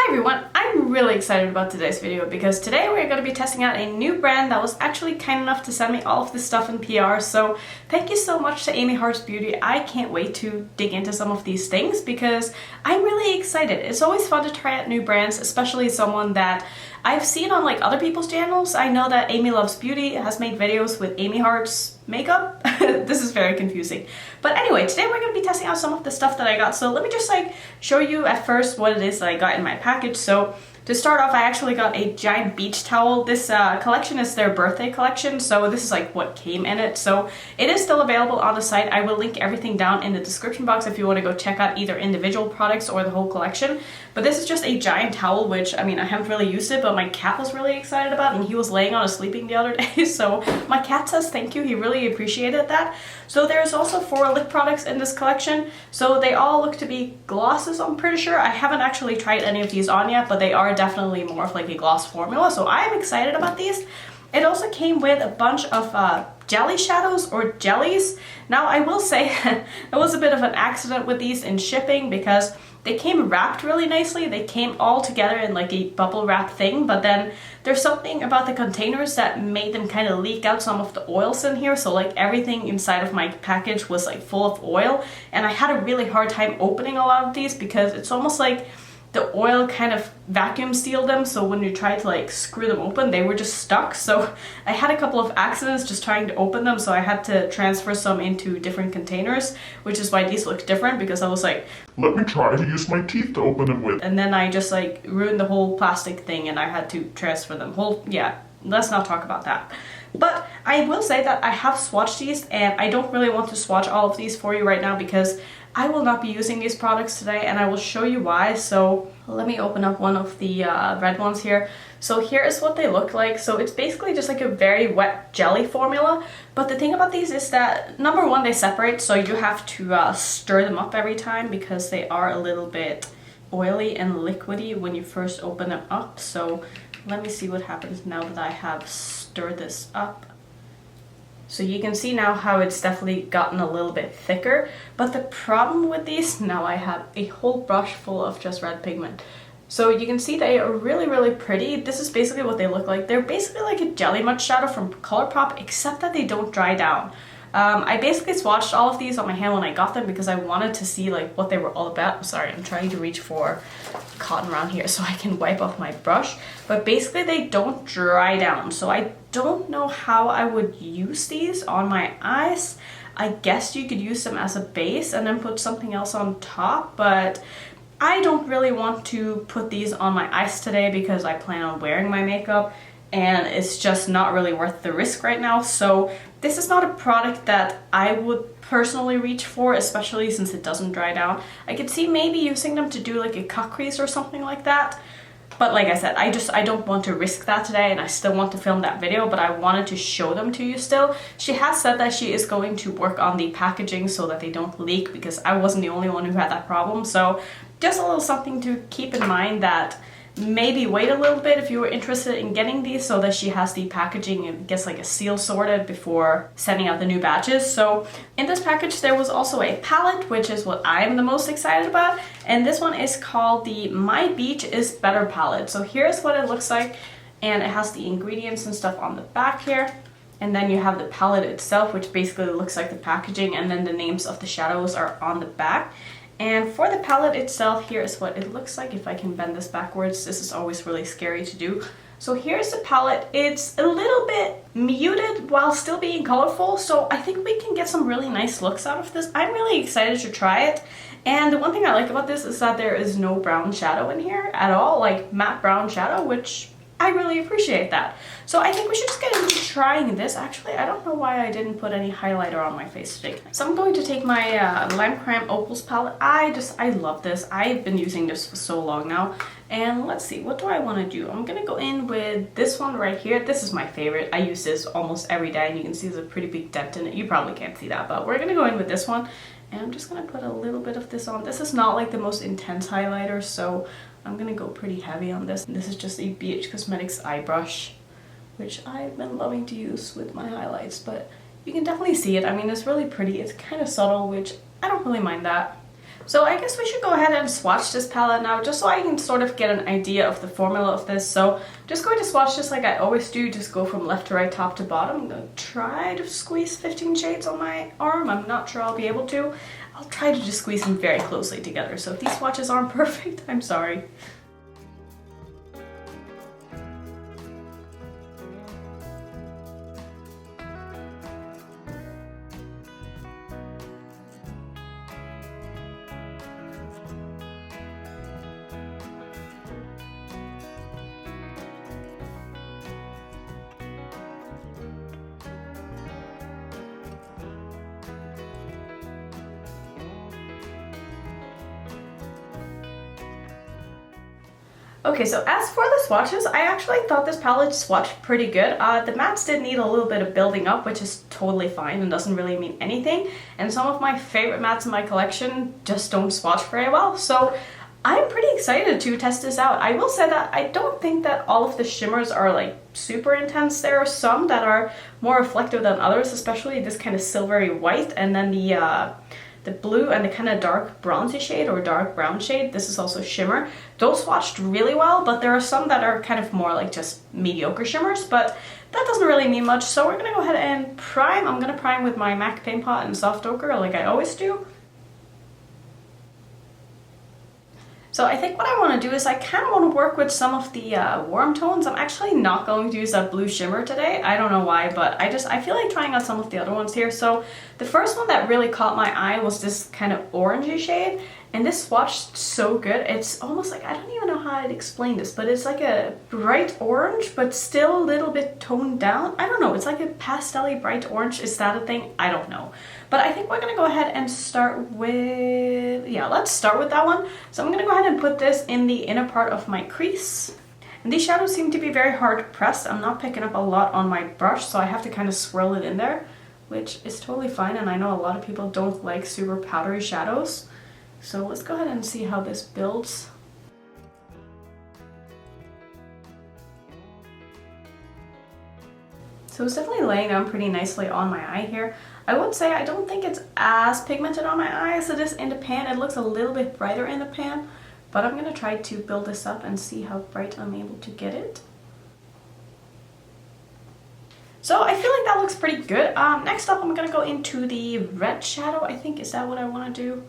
Hi everyone, I'm really excited about today's video because today we're going to be testing out a new brand that was actually kind enough to send me all of this stuff in PR, so thank you so much to Amy Hearts Beauty. I can't wait to dig into some of these things because I'm really excited. It's always fun to try out new brands, especially someone that I've seen on like other people's channels. I know that Amy Loves Beauty has made videos with Amy Hearts makeup. This is very confusing. But anyway, today we're going to be testing out some of the stuff that I got. So let me just like show you at first what it is that I got in my package. So to start off, I actually got a giant beach towel. This collection is their birthday collection, so this is like what came in it. So it is still available on the site. I will link everything down in the description box if you want to go check out either individual products or the whole collection. But this is just a giant towel, which, I mean, I haven't really used it, but my cat was really excited about it, and he was laying on a sleeping the other day, so my cat says thank you. He really appreciated that. So there's also 4 lip products in this collection. So they all look to be glosses, I'm pretty sure. I haven't actually tried any of these on yet, but they are definitely more of like a gloss formula, so I am excited about these. It also came with a bunch of jelly shadows or jellies. Now I will say it was a bit of an accident with these in shipping because they came wrapped really nicely. They came all together in like a bubble wrap thing, but then there's something about the containers that made them kind of leak out some of the oils in here. So like everything inside of my package was like full of oil, and I had a really hard time opening a lot of these because it's almost like the oil kind of vacuum sealed them, so when you tried to like screw them open, they were just stuck. So I had a couple of accidents just trying to open them, so I had to transfer some into different containers, which is why these look different, because I was like, let me try to use my teeth to open them with. And then I just like ruined the whole plastic thing and I had to transfer them. Yeah, let's not talk about that. But I will say that I have swatched these, and I don't really want to swatch all of these for you right now because I will not be using these products today, and I will show you why. So let me open up one of the red ones here. So here is what they look like. So it's basically just like a very wet jelly formula. But the thing about these is that, number one, they separate, so you have to stir them up every time because they are a little bit oily and liquidy when you first open them up. So let me see what happens now that I have stirred this up. So you can see now how it's definitely gotten a little bit thicker, but the problem with these, now I have a whole brush full of just red pigment. So you can see they are really, really pretty. This is basically what they look like. They're basically like a jelly mud shadow from Colourpop, except that they don't dry down. I basically swatched all of these on my hand when I got them because I wanted to see like what they were all about. Sorry, I'm trying to reach for cotton around here so I can wipe off my brush. But basically they don't dry down, so I don't know how I would use these on my eyes. I guess you could use them as a base and then put something else on top, but I don't really want to put these on my eyes today because I plan on wearing my makeup, and it's just not really worth the risk right now. So this is not a product that I would personally reach for, especially since it doesn't dry down. I could see maybe using them to do like a cut crease or something like that. But like I said, I don't want to risk that today, and I still want to film that video, but I wanted to show them to you still. She has said that she is going to work on the packaging so that they don't leak, because I wasn't the only one who had that problem. So just a little something to keep in mind, that maybe wait a little bit if you were interested in getting these, so that she has the packaging and gets like a seal sorted before sending out the new batches. So in this package there was also a palette, which is what I am the most excited about, and this one is called the My Beach is Better palette. So here's what it looks like, and it has the ingredients and stuff on the back here, and then you have the palette itself, which basically looks like the packaging, and then the names of the shadows are on the back. And for the palette itself, here is what it looks like. If I can bend this backwards, this is always really scary to do. So here's the palette. It's a little bit muted while still being colorful, so I think we can get some really nice looks out of this. I'm really excited to try it. And the one thing I like about this is that there is no brown shadow in here at all, like matte brown shadow, which I really appreciate that. So I think we should just get into trying this. Actually, I don't know why I didn't put any highlighter on my face today. So I'm going to take my Lime Crime Opals palette. I love this. I've been using this for so long now. And let's see, what do I want to do? I'm gonna go in with this one right here. This is my favorite. I use this almost every day, and you can see there's a pretty big dent in it. You probably can't see that, but we're gonna go in with this one. And I'm just gonna put a little bit of this on. This is not like the most intense highlighter, so I'm gonna go pretty heavy on this. This is just a BH Cosmetics eye brush, which I've been loving to use with my highlights, but you can definitely see it. I mean, it's really pretty. It's kind of subtle, which I don't really mind that. So I guess we should go ahead and swatch this palette now, just so I can sort of get an idea of the formula of this. So I'm just going to swatch this like I always do, just go from left to right, top to bottom. I'm going to try to squeeze 15 shades on my arm. I'm not sure I'll be able to. I'll try to just squeeze them very closely together. So if these swatches aren't perfect, I'm sorry. Okay, so as for the swatches, I actually thought this palette swatched pretty good. The mattes did need a little bit of building up, which is totally fine and doesn't really mean anything. And some of my favorite mattes in my collection just don't swatch very well. So I'm pretty excited to test this out. I will say that I don't think that all of the shimmers are like super intense. There are some that are more reflective than others, especially this kind of silvery white, and then the blue and the kind of dark bronzy shade or dark brown shade. This is also shimmer. Those swatched really well, but there are some that are kind of more like just mediocre shimmers, but that doesn't really mean much. So we're gonna go ahead and prime. I'm gonna prime with my MAC Paint Pot and Soft Ochre like I always do. So I think what I want to do is I kind of want to work with some of the warm tones. I'm actually not going to use that blue shimmer today. I don't know why, but I feel like trying out some of the other ones here. So the first one that really caught my eye was this kind of orangey shade. And this swatched so good. It's almost like, I don't even know how I'd explain this, but it's like a bright orange, but still a little bit toned down. I don't know, it's like a pastel-y bright orange. Is that a thing? I don't know. But I think we're gonna go ahead and start with, yeah, let's start with that one. So I'm gonna go ahead and put this in the inner part of my crease. And these shadows seem to be very hard pressed. I'm not picking up a lot on my brush, so I have to kind of swirl it in there, which is totally fine. And I know a lot of people don't like super powdery shadows. So let's go ahead and see how this builds. So it's definitely laying down pretty nicely on my eye here. I would say I don't think it's as pigmented on my eye as it is in the pan. It looks a little bit brighter in the pan, but I'm gonna try to build this up and see how bright I'm able to get it. So I feel like that looks pretty good. Next up I'm gonna go into the red shadow, I think. Is that what I wanna do?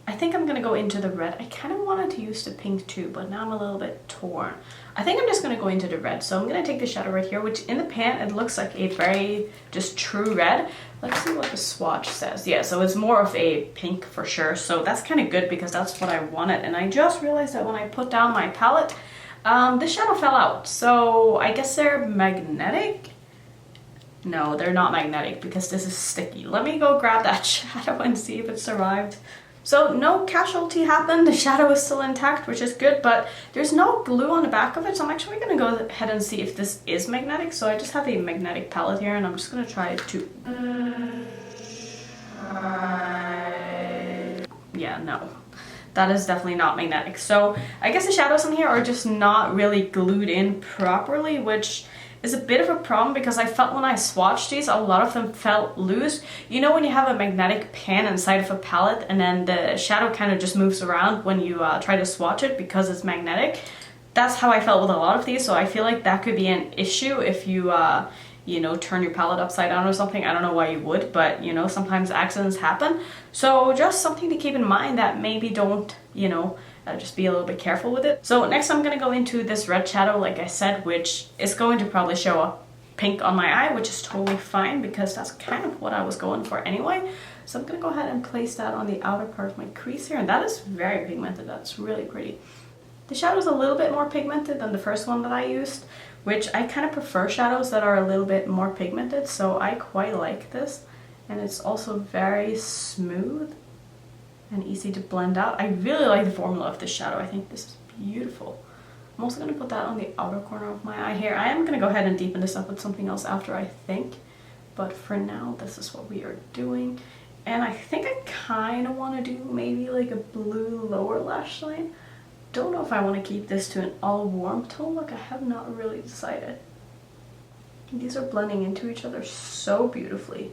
I think I'm gonna go into the red. I kind of wanted to use the pink too, but now I'm a little bit torn. I think I'm just gonna go into the red. So I'm gonna take the shadow right here, which in the pan, it looks like a very just true red. Let's see what the swatch says. Yeah, so it's more of a pink for sure. So that's kind of good because that's what I wanted. And I just realized that when I put down my palette, the shadow fell out. So I guess they're magnetic. No, they're not magnetic because this is sticky. Let me go grab that shadow and see if it survived. So no casualty happened, the shadow is still intact, which is good, but there's no glue on the back of it, so I'm actually going to go ahead and see if this is magnetic. So I just have a magnetic palette here, and I'm just going to try to... Yeah, no. That is definitely not magnetic. So I guess the shadows in here are just not really glued in properly, which is a bit of a problem because I felt when I swatched these, a lot of them felt loose. You know when you have a magnetic pan inside of a palette and then the shadow kind of just moves around when you try to swatch it because it's magnetic? That's how I felt with a lot of these, so I feel like that could be an issue if you, you know, turn your palette upside down or something. I don't know why you would, but you know, sometimes accidents happen. So just something to keep in mind, that maybe don't, you know, just be a little bit careful with it. So next I'm gonna go into this red shadow, like I said, which is going to probably show up pink on my eye, which is totally fine because that's kind of what I was going for anyway. So I'm gonna go ahead and place that on the outer part of my crease here, and that is very pigmented. That's really pretty. The shadow's a little bit more pigmented than the first one that I used, which I kind of prefer shadows that are a little bit more pigmented, so I quite like this. And it's also very smooth and easy to blend out. I really like the formula of this shadow. I think this is beautiful. I'm also going to put that on the outer corner of my eye here. I am going to go ahead and deepen this up with something else after, I think. But for now, this is what we are doing. And I think I kind of want to do maybe like a blue lower lash line. Don't know if I want to keep this to an all warm tone look. I have not really decided. These are blending into each other so beautifully.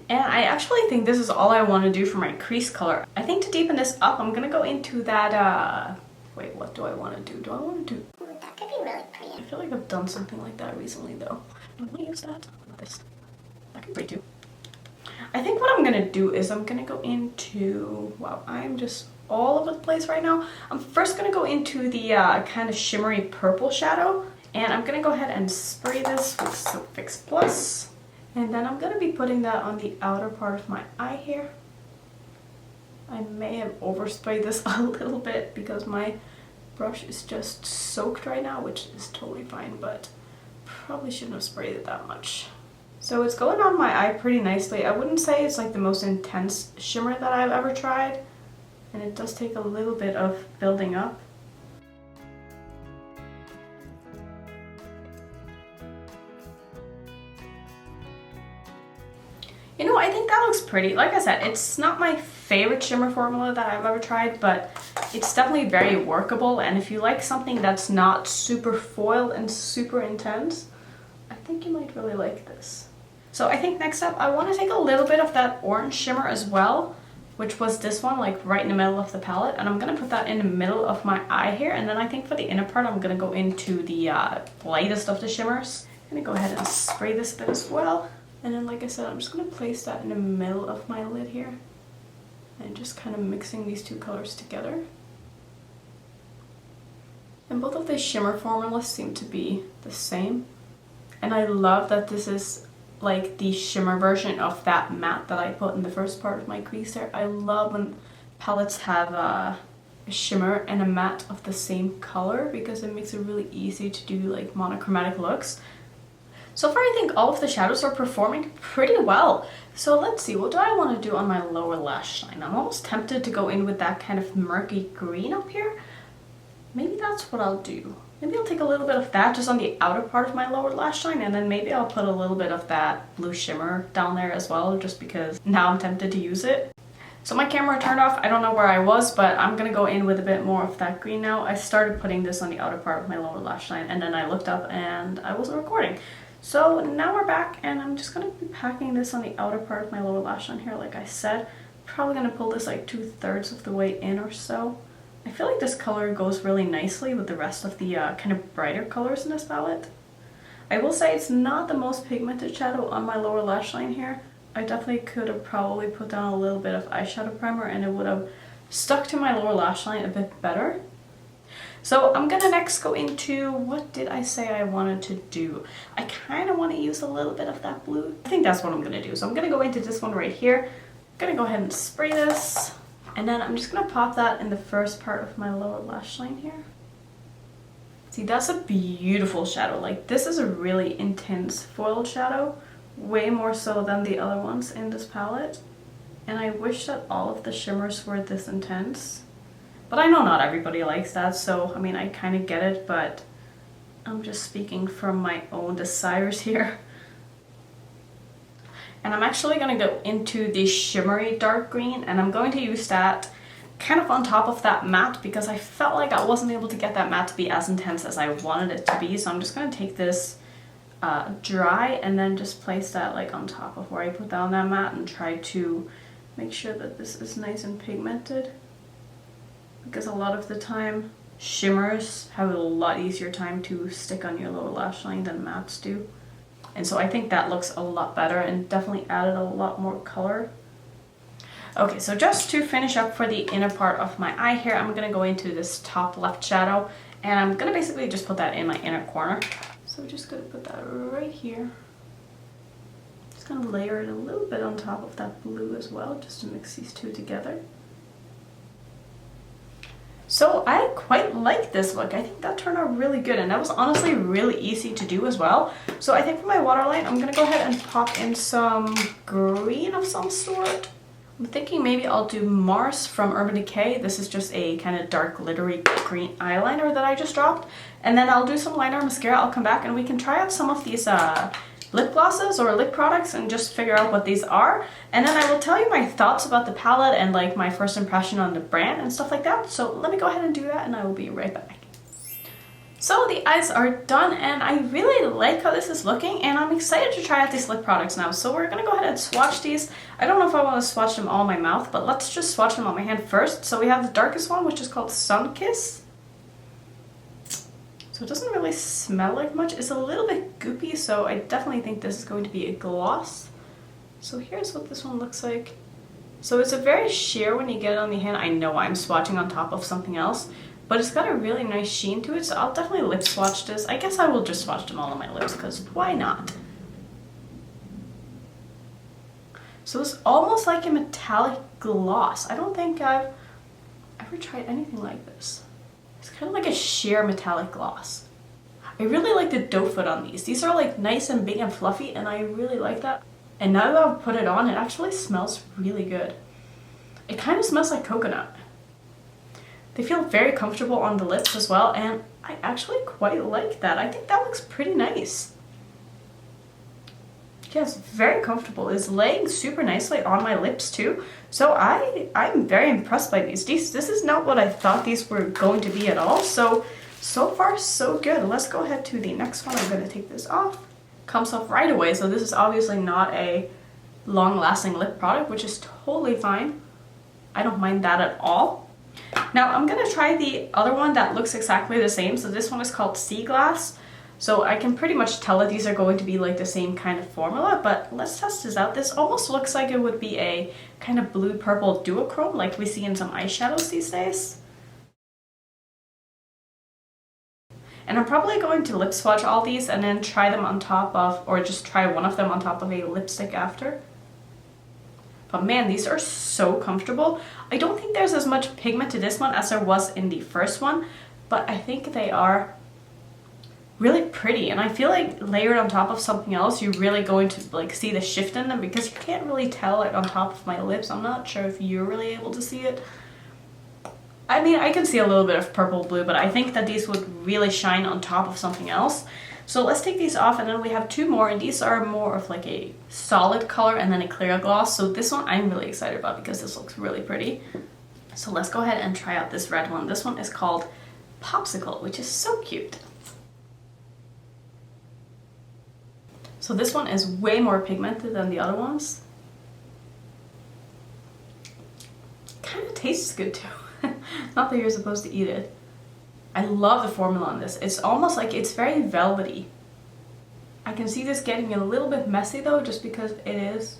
And I actually think this is all I want to do for my crease color. I think to deepen this up, I'm gonna go into that, wait, what do I want to do? Do I want to do... Ooh, that could be really pretty. I feel like I've done something like that recently though. Do I want to use that? This. That could be pretty too. I think what I'm gonna do is I'm gonna go into... Wow, I'm just all over the place right now. I'm first gonna go into the kind of shimmery purple shadow. And I'm gonna go ahead and spray this with Silk Fix Plus. And then I'm gonna be putting that on the outer part of my eye here. I may have oversprayed this a little bit because my brush is just soaked right now, which is totally fine, but probably shouldn't have sprayed it that much. So it's going on my eye pretty nicely. I wouldn't say it's like the most intense shimmer that I've ever tried, and it does take a little bit of building up. You know, I think that looks pretty. Like I said, it's not my favorite shimmer formula that I've ever tried, but it's definitely very workable. And if you like something that's not super foiled and super intense, I think you might really like this. So I think next up, I want to take a little bit of that orange shimmer as well, which was this one, like right in the middle of the palette. And I'm going to put that in the middle of my eye here. And then I think for the inner part, I'm going to go into the lightest of the shimmers. I'm going to go ahead and spray this bit as well. And then, like I said, I'm just going to place that in the middle of my lid here. And just kind of mixing these two colors together. And both of the shimmer formulas seem to be the same. And I love that this is like the shimmer version of that matte that I put in the first part of my crease there. I love when palettes have a shimmer and a matte of the same color because it makes it really easy to do like monochromatic looks. So far I think all of the shadows are performing pretty well. So let's see, what do I want to do on my lower lash line? I'm almost tempted to go in with that kind of murky green up here. Maybe that's what I'll do. Maybe I'll take a little bit of that just on the outer part of my lower lash line, and then maybe I'll put a little bit of that blue shimmer down there as well, just because now I'm tempted to use it. So my camera turned off, I don't know where I was, but I'm gonna go in with a bit more of that green now. I started putting this on the outer part of my lower lash line, and then I looked up and I wasn't recording. So now we're back, and I'm just gonna be packing this on the outer part of my lower lash line here, like I said. Probably gonna pull this like 2/3 of the way in or so. I feel like this color goes really nicely with the rest of the kind of brighter colors in this palette. I will say it's not the most pigmented shadow on my lower lash line here. I definitely could have probably put down a little bit of eyeshadow primer and it would have stuck to my lower lash line a bit better. So I'm gonna next go into, what did I say I wanted to do? I kind of want to use a little bit of that blue. I think that's what I'm gonna do. So I'm gonna go into this one right here. I'm gonna go ahead and spray this. And then I'm just gonna pop that in the first part of my lower lash line here. See, that's a beautiful shadow. Like, this is a really intense foiled shadow, way more so than the other ones in this palette. And I wish that all of the shimmers were this intense. But I know not everybody likes that, so I mean, I kind of get it, but I'm just speaking from my own desires here. And I'm actually going to go into the shimmery dark green, and I'm going to use that kind of on top of that matte because I felt like I wasn't able to get that matte to be as intense as I wanted it to be. So I'm just going to take this dry and then just place that like on top of where I put down that matte and try to make sure that this is nice and pigmented. Because a lot of the time, shimmers have a lot easier time to stick on your lower lash line than mattes do. And so I think that looks a lot better and definitely added a lot more color. Okay, so just to finish up for the inner part of my eye here, I'm gonna go into this top left shadow and I'm gonna basically just put that in my inner corner. So we're just gonna put that right here. Just gonna layer it a little bit on top of that blue as well, just to mix these two together. So I quite like this look. I think that turned out really good, and that was honestly really easy to do as well. So I think for my waterline, I'm gonna go ahead and pop in some green of some sort. I'm thinking maybe I'll do Mars from Urban Decay. This is just a kind of dark glittery green eyeliner that I just dropped. And then I'll do some liner mascara. I'll come back and we can try out some of these lip glosses or lip products and just figure out what these are. And then I will tell you my thoughts about the palette and like my first impression on the brand and stuff like that. So let me go ahead and do that and I will be right back. So the eyes are done and I really like how this is looking and I'm excited to try out these lip products now. So we're gonna go ahead and swatch these. I don't know if I want to swatch them all in my mouth, but let's just swatch them on my hand first. So we have the darkest one, which is called Sunkiss. So it doesn't really smell like much. It's a little bit goopy, so I definitely think this is going to be a gloss. So here's what this one looks like. So it's a very sheer when you get it on the hand. I know I'm swatching on top of something else, but it's got a really nice sheen to it, so I'll definitely lip swatch this. I guess I will just swatch them all on my lips, because why not? So it's almost like a metallic gloss. I don't think I've ever tried anything like this. It's kind of like a sheer metallic gloss. I really like the doe foot on these. These are like nice and big and fluffy, and I really like that. And now that I've put it on, it actually smells really good. It kind of smells like coconut. They feel very comfortable on the lips as well, and I actually quite like that. I think that looks pretty nice. Yes, very comfortable. It's laying super nicely on my lips too. So I'm very impressed by these. This is not what I thought these were going to be at all. So far so good. Let's go ahead to the next one. I'm going to take this off. Comes off right away. So this is obviously not a long-lasting lip product, which is totally fine. I don't mind that at all. Now I'm going to try the other one that looks exactly the same. So this one is called Seaglass. So I can pretty much tell that these are going to be like the same kind of formula, but let's test this out. This almost looks like it would be a kind of blue-purple duochrome like we see in some eyeshadows these days. And I'm probably going to lip swatch all these and then try them on top of, or just try one of them on top of a lipstick after. But man, these are so comfortable. I don't think there's as much pigment to this one as there was in the first one, but I think they are really pretty, and I feel like layered on top of something else you're really going to like see the shift in them, because you can't really tell it on top of my lips. I'm not sure if you're really able to see it. I mean, I can see a little bit of purple blue, but I think that these would really shine on top of something else. So let's take these off, and then we have two more, and these are more of like a solid color and then a clear gloss. So this one I'm really excited about because this looks really pretty. So let's go ahead and try out this red one. This one is called Popsicle, which is so cute. So this one is way more pigmented than the other ones. Kind of tastes good too. Not that you're supposed to eat it. I love the formula on this. It's almost like it's very velvety. I can see this getting a little bit messy though, just because it is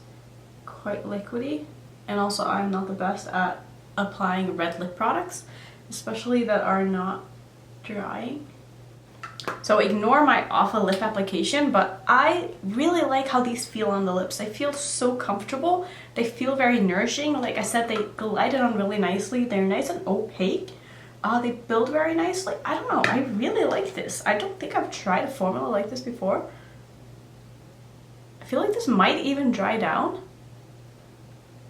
quite liquidy. And also I'm not the best at applying red lip products, especially that are not drying. So ignore my awful lip application, but I really like how these feel on the lips. They feel so comfortable. They feel very nourishing. Like I said, they glided on really nicely. They're nice and opaque. They build very nicely. I don't know. I really like this. I don't think I've tried a formula like this before. I feel like this might even dry down.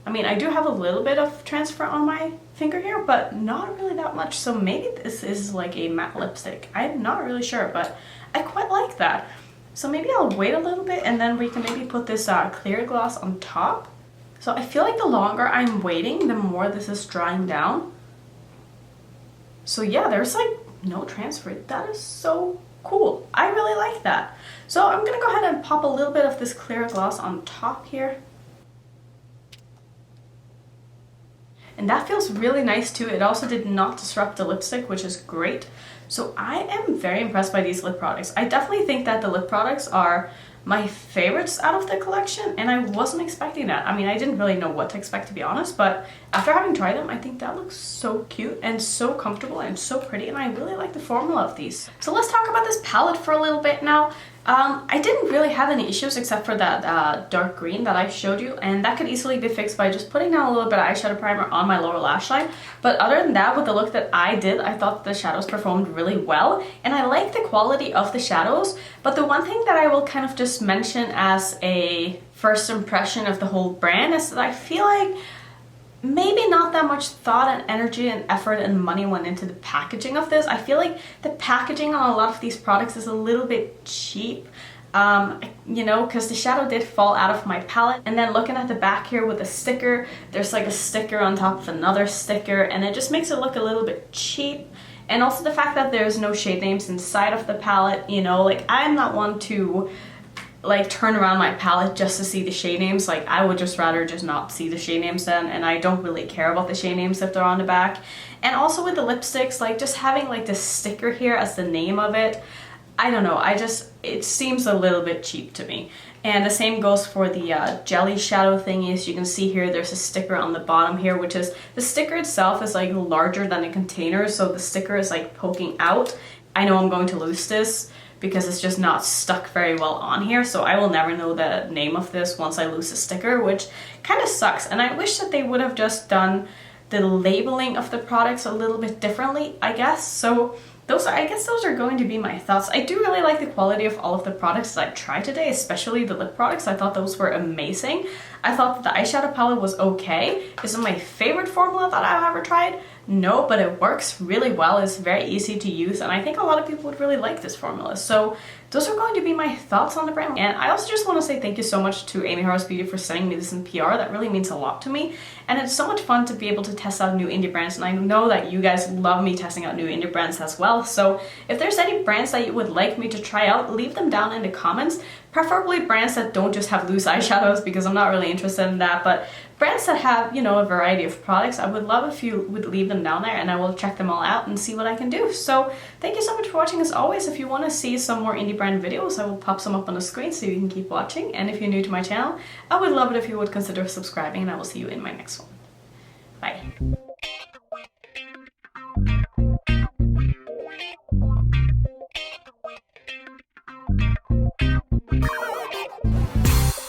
I mean, I do have a little bit of transfer on my finger here, but not really that much. So maybe this is like a matte lipstick. I'm not really sure, but I quite like that. So maybe I'll wait a little bit and then we can maybe put this clear gloss on top. So I feel like the longer I'm waiting, the more this is drying down. So yeah, there's like no transfer. That is so cool. I really like that. So I'm gonna go ahead and pop a little bit of this clear gloss on top here. And that feels really nice too. It also did not disrupt the lipstick, which is great. So I am very impressed by these lip products. I definitely think that the lip products are my favorites out of the collection, and I wasn't expecting that. I mean, I didn't really know what to expect, to be honest, but after having tried them, I think that looks so cute and so comfortable and so pretty, and I really like the formula of these. So let's talk about this palette for a little bit now. I didn't really have any issues except for that dark green that I showed you, and that could easily be fixed by just putting down a little bit of eyeshadow primer on my lower lash line. But other than that, with the look that I did, I thought the shadows performed really well, and I like the quality of the shadows. But the one thing that I will kind of just mention as a first impression of the whole brand is that I feel like maybe not that much thought and energy and effort and money went into the packaging of this. I feel like the packaging on a lot of these products is a little bit cheap, you know, because the shadow did fall out of my palette. And then looking at the back here with the sticker, there's like a sticker on top of another sticker, and it just makes it look a little bit cheap. And also the fact that there's no shade names inside of the palette, you know, like I'm not one to like turn around my palette just to see the shade names. Like I would just rather just not see the shade names then, and I don't really care about the shade names if they're on the back. And also with the lipsticks, like just having like this sticker here as the name of it, I don't know, it seems a little bit cheap to me. And the same goes for the jelly shadow thingies. You can see here there's a sticker on the bottom here, which is, the sticker itself is like larger than the container, so the sticker is like poking out. I know I'm going to lose this because it's just not stuck very well on here, so I will never know the name of this once I lose the sticker, which kind of sucks. And I wish that they would have just done the labeling of the products a little bit differently, I guess. So I guess those are going to be my thoughts. I do really like the quality of all of the products that I tried today, especially the lip products. I thought those were amazing. I thought that the eyeshadow palette was okay. Is it my favorite formula that I've ever tried? No, but it works really well. It's very easy to use, and I think a lot of people would really like this formula. So those are going to be my thoughts on the brand. And I also just want to say thank you so much to Amy Harris Beauty for sending me this in PR. That really means a lot to me. And it's so much fun to be able to test out new indie brands. And I know that you guys love me testing out new indie brands as well. So if there's any brands that you would like me to try out, leave them down in the comments. Preferably brands that don't just have loose eyeshadows, because I'm not really interested in that, but brands that have, you know, a variety of products. I would love if you would leave them down there, and I will check them all out and see what I can do. So thank you so much for watching. As always, if you want to see some more indie brand videos, I will pop some up on the screen so you can keep watching. And if you're new to my channel, I would love it if you would consider subscribing, and I will see you in my next one.